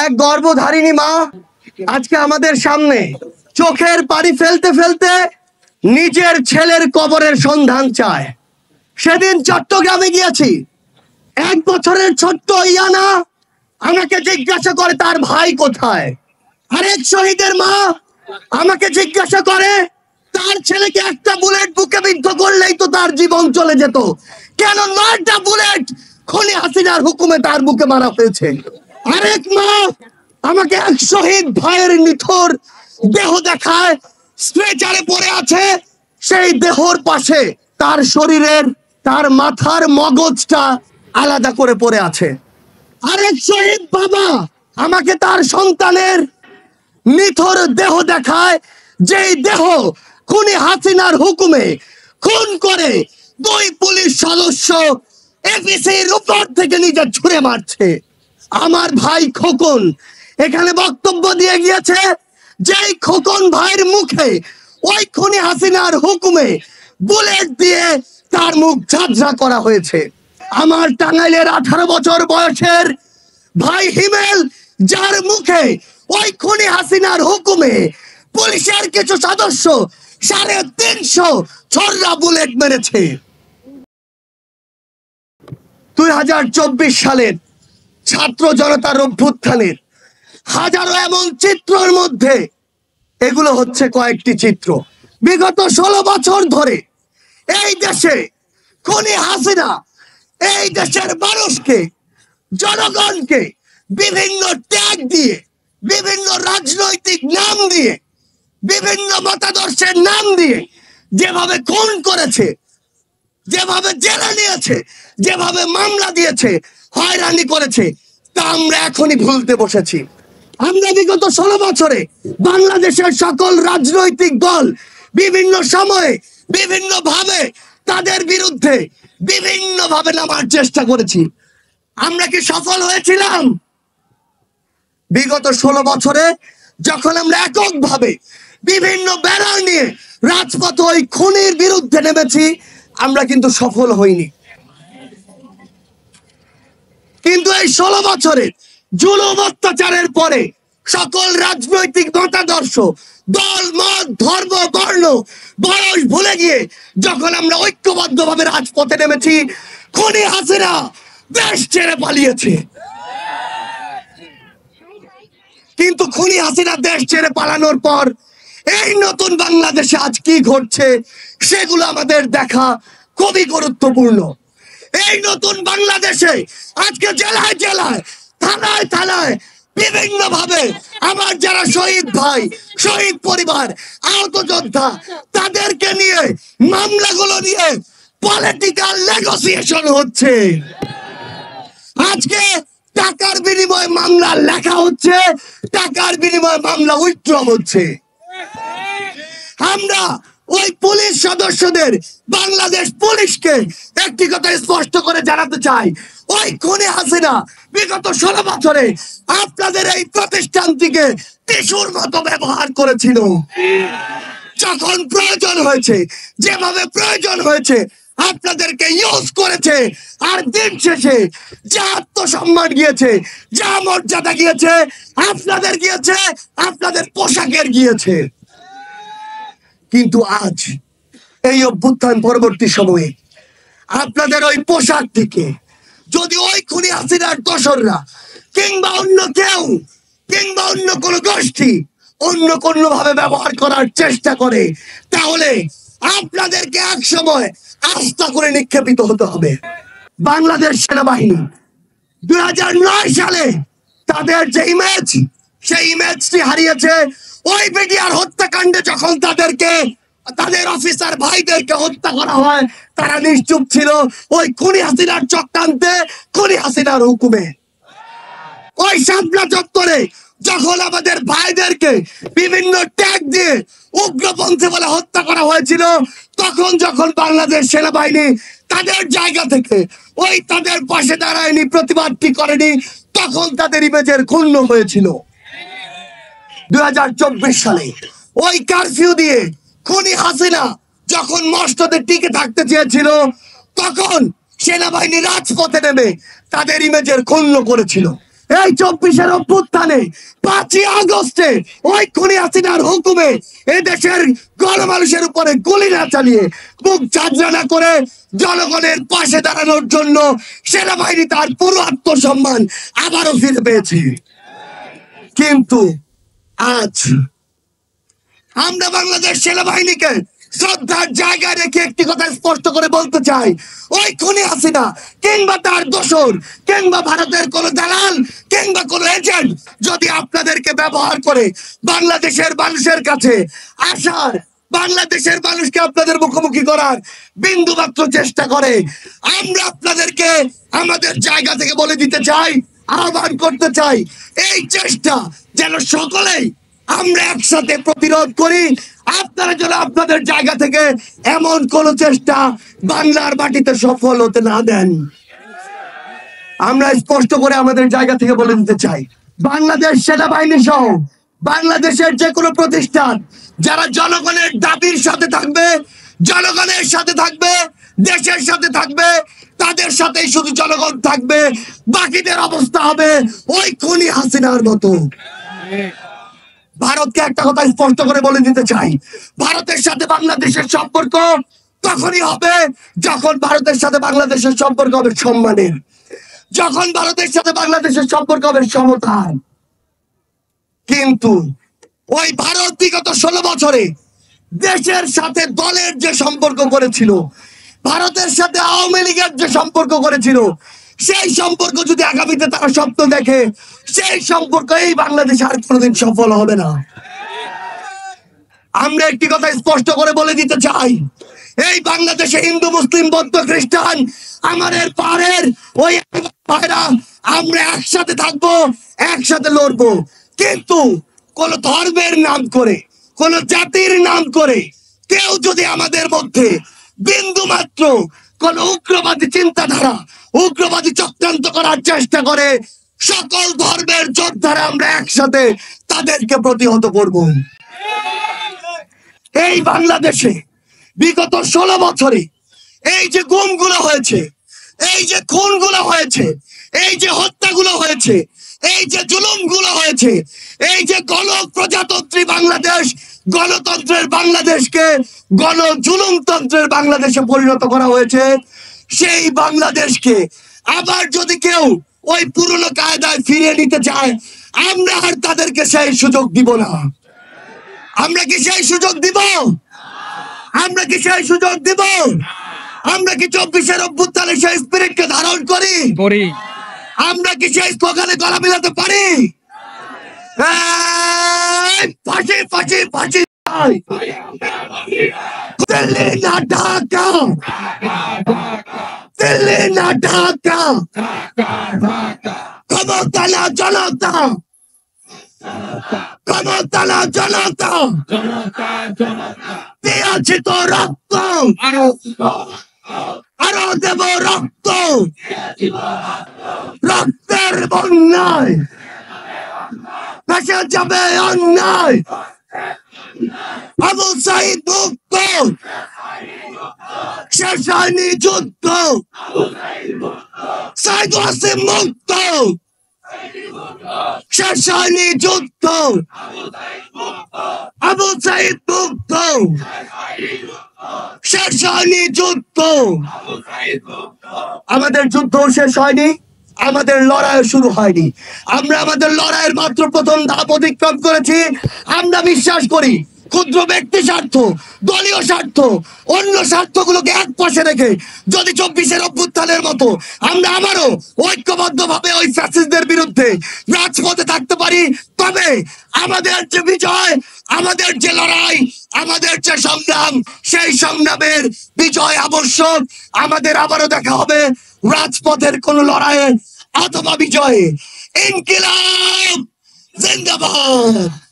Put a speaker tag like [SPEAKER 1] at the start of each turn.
[SPEAKER 1] এক গর্ভধারিণী মা আজকে আমাদের সামনে চোখের পানি ফেলতে ফেলতে নিজের ছেলের কবরের সন্ধান চায়। সেদিন চট্টগ্রামে গিয়েছি, 1 বছরের ছোট্ট ইয়ানা আমাকে জিজ্ঞাসা করে তার ভাই কোথায়। আরেক শহীদের মা আমাকে জিজ্ঞাসা করে তার ছেলেকে একটা বুলেট বুকে বিদ্ধ করলেই তো তার জীবন চলে যেত, কেন 9টা বুলেট খুনি হাসিনার হুকুমে তার বুকে মারা হয়েছে। আরেক মা আমাকে এক শহীদ ভাইয়ের নিথর দেহ দেখায়, স্ট্রেচারে পড়ে আছে, সেই দেহর পাশে তার শরীরের তার মাথার মগজটা আলাদা করে পড়ে আছে। আরেক শহীদ বাবা আমাকে তার সন্তানের নিথর দেহ দেখায়, যেই দেহ খুনি হাসিনার হুকুমে খুন করে 2 পুলিশ সদস্য এপিসির উপর থেকে নিজে ছুঁড়ে মারছে। আমার ভাই খোকন এখানে বক্তব্য দিয়ে গিয়েছে, যেই খোকন ভাইয়ের মুখে ওই খুনি হাসিনার হুকুমে বুলেট দিয়ে তার মুখ ঝাঁঝরা করা হয়েছে। আমার টাঙ্গাইলের 18 বছর বয়সের ভাই হিমেল, যার মুখে ওই খুনি হাসিনার হুকুমে পুলিশের কিছু সদস্য 350 ছড়া বুলেট মেরেছে। 2024 সালের ছাত্র জনতার অভ্যুত্থানের হাজারো এমন চিত্রের মধ্যে এগুলো হচ্ছে কয়েকটি চিত্র। বিগত 16 বছর ধরে এই দেশে খুনি হাসিনা এই দেশের মানুষকে, জনগণকে বিভিন্ন ট্যাগ দিয়ে, বিভিন্ন রাজনৈতিক নাম দিয়ে, বিভিন্ন মতাদর্শের নাম দিয়ে যেভাবে খুন করেছে, যেভাবে জেলে নিয়েছে, যেভাবে মামলা দিয়েছে, হয়রানি করেছে, তা আমরা এখনই ভুলতে বসেছি। আমরা বিগত 16 বছরে বাংলাদেশের সকল রাজনৈতিক দল বিভিন্ন সময়ে বিভিন্ন ভাবে তাদের বিরুদ্ধে বিভিন্ন ভাবে নামার চেষ্টা করেছি। আমরা কি সফল হয়েছিলাম? বিগত 16 বছরে যখন আমরা এককভাবে বিভিন্ন ব্যানার নিয়ে রাজপথে ওই খুনির বিরুদ্ধে নেমেছি, আমরা কিন্তু সফল হইনি। কিন্তু এই 16 বছরের জুলুম অত্যাচারের পরে সকল রাজনৈতিক মতাদর্শ, দল, মত, ধর্ম, বর্ণ, বয়স ভুলে গিয়ে যখন আমরা ঐক্যবদ্ধভাবে রাজপথে নেমেছি, খুনি হাসিনা দেশ ছেড়ে পালিয়েছে। কিন্তু খুনি হাসিনা দেশ ছেড়ে পালানোর পর এই নতুন বাংলাদেশে আজ কি ঘটছে সেগুলো আমাদের দেখা খুবই গুরুত্বপূর্ণ। এই নতুন বাংলাদেশে আজকে জেলায় জেলায়, থানায় থানায় বিভিন্ন ভাবে আমার যারা শহীদ ভাই, শহীদ পরিবার, আহত যোদ্ধা, তাদেরকে নিয়ে মামলাগুলো নিয়ে পলিটিক্যাল নেগোসিয়েশন হচ্ছে। আজকে টাকার বিনিময়ে মামলা লেখা হচ্ছে, টাকার বিনিময়ে মামলা উইথড্র হচ্ছে। আমরা ওই পুলিশ সদস্যদের, বাংলাদেশ পুলিশকে একটি কথা স্পষ্ট করে জানাতে চাই, ওই খুনি হাসিনা বিগত 16 বছরে আপনাদের এই প্রতিষ্ঠানটিকে টিস্যুর মতো ব্যবহার করেছিল। যখন প্রয়োজন হয়েছে, যেভাবে প্রয়োজন হয়েছে, আপনাদেরকে ইউজ করেছে। আর দিন শেষে যা আত্মসম্মান গিয়েছে, যা মর্যাদা গিয়েছে, আপনাদের গিয়েছে, আপনাদের পোশাকের গিয়েছে। কিন্তু আজ এই অভ্যুত্থান পরবর্তী সময়ে আপনাদের ওই পোশাক থেকে যদি ওই খুনি হাসিনার দোসররা কিংবা অন্য কেউ কিংবা অন্য কোনো গোষ্ঠী অন্য কোনো ভাবে ব্যবহার করার চেষ্টা করে, তাহলে আপনাদেরকে এক সময় আস্থা করে নিক্ষেপিত হতে হবে। বাংলাদেশ সেনাবাহিনী 2009 সালে তাদের যে ইমেজ, সেই ইমেজটি হারিয়েছে। ওই বিডিআর হত্যাকাণ্ডে যখন তাদেরকে, তাদের অফিসার ভাইদেরকে হত্যা করা হয়, তারা নিশ্চুপ ছিল ওই খুনি হাসিনার চক্রান্তে, খুনি হাসিনার হুকুমে। ওই শাপলা চত্বরে যখন আমাদের ভাইদেরকে বিভিন্ন ট্যাগ দিয়ে উগ্রপন্থী বলে হত্যা করা হয়েছিল, তখন যখন বাংলাদেশ সেনাবাহিনী তাদের জায়গা থেকে ওই তাদের পাশে দাঁড়ায়নি, প্রতিবাদটি করেনি, তখন তাদের ইমেজের ক্ষুণ্ণ হয়েছিল। 2024 সালে ওই কারফিউ দিয়ে খুনি হাসিনা যখন মসনদে টিকে থাকতে চেয়েছিল, তখন সেনাবাহিনী রাজপথে নেমে তাদের ইমেজের ক্ষুণ্ণ করেছিল। এই 24-এর অভ্যুত্থানে 5ই আগস্টে ওই খুনি হাসিনার হুকুমে এদেশের গণমানুষের উপরে গুলি না চালিয়ে বুক ঝাঁঝরা না করে জনগণের পাশে দাঁড়ানোর জন্য সেনাবাহিনী তার পুরো আত্মসম্মান আবারও ফিরে পেয়েছে। কিন্তু আজ আমরা বাংলাদেশ সেনাবাহিনীকে শ্রদ্ধার জায়গায় রেখে একটি কথা স্পষ্ট করে বলতে চাই, ওই খুনি হাসিনা কিংবা তার দোসর কিংবা ভারতের কোন দালাল কিংবা কোন এজেন্ট যদি আপনাদেরকে ব্যবহার করে বাংলাদেশের মানুষের কাছে আসার, বাংলাদেশের মানুষকে আপনাদের মুখোমুখি করার বিন্দু মাত্র চেষ্টা করে, আমরা আপনাদেরকে আমাদের জায়গা থেকে বলে দিতে চাই, আহ্বান করতে চাই, এই চেষ্টা যেন সকলেই আমরা একসাথে প্রতিরোধ করি। আপনারা যেন আপনাদের জায়গা থেকে এমন কোন চেষ্টা বাংলার মাটিতে সফল হতে না দেন। আমরা স্পষ্ট করে আমাদের জায়গা থেকে বলে দিতে চাই, বাংলাদেশ সেনাবাহিনী সহ বাংলাদেশের যে কোনো প্রতিষ্ঠান যারা জনগণের দাবির সাথে থাকবে, জনগণের সাথে থাকবে, দেশের সাথে থাকবে, তাদের সাথেই শুধু জনগণ থাকবে, বাকিদের অবস্থা হবে ওই খুনি হাসিনার মতো। ভারতকে একটা কথা স্পষ্ট করে বলে দিতে চাই, ভারতের সাথে বাংলাদেশের সম্পর্ক তখনই হবে যখন ভারতের সাথে বাংলাদেশের সম্পর্ক হবে সম্মানের, যখন ভারতের সাথে বাংলাদেশের সম্পর্ক হবে সমতার। কিন্তু ওই ভারত বিগত 16 বছরে দেশের সাথে দলের যে সম্পর্ক করেছিল, ভারতের সাথে আওয়ামী লীগের যে সম্পর্ক করেছিল, সেই সম্পর্ক যদি আগামীতে তারা স্বপ্ন দেখে, সেই সম্পর্ক এই বাংলাদেশ আর কোনোদিন সফল হবে না। আমরা একটি কথা স্পষ্ট করে বলে দিতে চাই, এই বাংলাদেশে হিন্দু মুসলিম বৌদ্ধ খ্রিস্টান আমাদের পাড়ের ওই ভাইরা আমরা একসাথে থাকবো, একসাথে লড়বো। কিন্তু কোন ধর্মের নাম করে, কোন জাতির নাম করে কেউ যদি আমাদের মধ্যে বিন্দু মাত্র কোন উগ্রবাদী চিন্তাধারা, উগ্রবাদী চক্রান্ত করার চেষ্টা করে, সকল ধর্মের যোদ্ধারা আমরা একসাথে তাদেরকে প্রতিহত করব। এই বাংলাদেশে বিগত 16 বছরে এই যে গুমগুলো হয়েছে, এই যে খুনগুলো হয়েছে, এই যে হত্যাগুলো হয়েছে, এই যে জুলুমগুলো হয়েছে, এই যে গণপ্রজাতন্ত্রী বাংলাদেশ, গণতন্ত্রের বাংলাদেশকে গণজুলুমতন্ত্রের বাংলাদেশে পরিণত করা হয়েছে, সেই বাংলাদেশকে আবার যদি কেউ ওই পুরনো কায়দায় ফিরিয়ে নিতে চায়, আমরা আর তাদেরকে সেই সুযোগ দিব না। আমরা কি সেই সুযোগ দিব? আমরা কি সেই সুযোগ দিব? আমরা কি 24-এর অভ্যুত্থানে সেই স্পিরিটকে ধারণ করি? আমরা কি সেই স্লোগানে গলা মিলাতে পারি? ফাঁসি ফাঁসি ফাঁসি, দিল্লি না ঢাকা, দিল্লি না ঢাকা, ক্ষমতা না জনতা, ক্ষমতা না জনতা, দিয়েছি তো রক্ত, আরো দেব রক্ত, রক্তের বন্যায় ভেসে যাবে অন্যায়। আবু সাইদ মুক্ত, শেষ হয়নি যুদ্ধ, সাইদ ওয়াসিম মুক্ত, শেষ হয়নি যুদ্ধ, আবু সাইদ মুক্ত, শেষ হয়নি যুদ্ধ। আমাদের যুদ্ধ শেষ হয়নি, আমাদের লড়াই শুরু হয়নি। আমরা আমাদের লড়াইয়ের মাত্র প্রথম ধাপ অতিক্রম করেছি। আমরা বিশ্বাস করি ক্ষুদ্র ব্যক্তি স্বার্থ, দলীয় স্বার্থ, অন্য স্বার্থগুলোকে এক পাশে রেখে যদি 24-এর অভ্যুত্থানের মতো আমরা আবারও ঐক্যবদ্ধভাবে ওই ফ্যাসিস্টদের বিরুদ্ধে রাজপথে থাকতে পারি, তবে আমাদের যে বিজয়, আমাদের যে লড়াই, আমাদের যে সংগ্রাম, সেই সংগ্রামের বিজয় আবশ্যক। আমাদের আবারও দেখা হবে রাজপথের কোন লড়াইয়ে অথবা বিজয়ে। ইনকিলাব জিন্দাবাদ।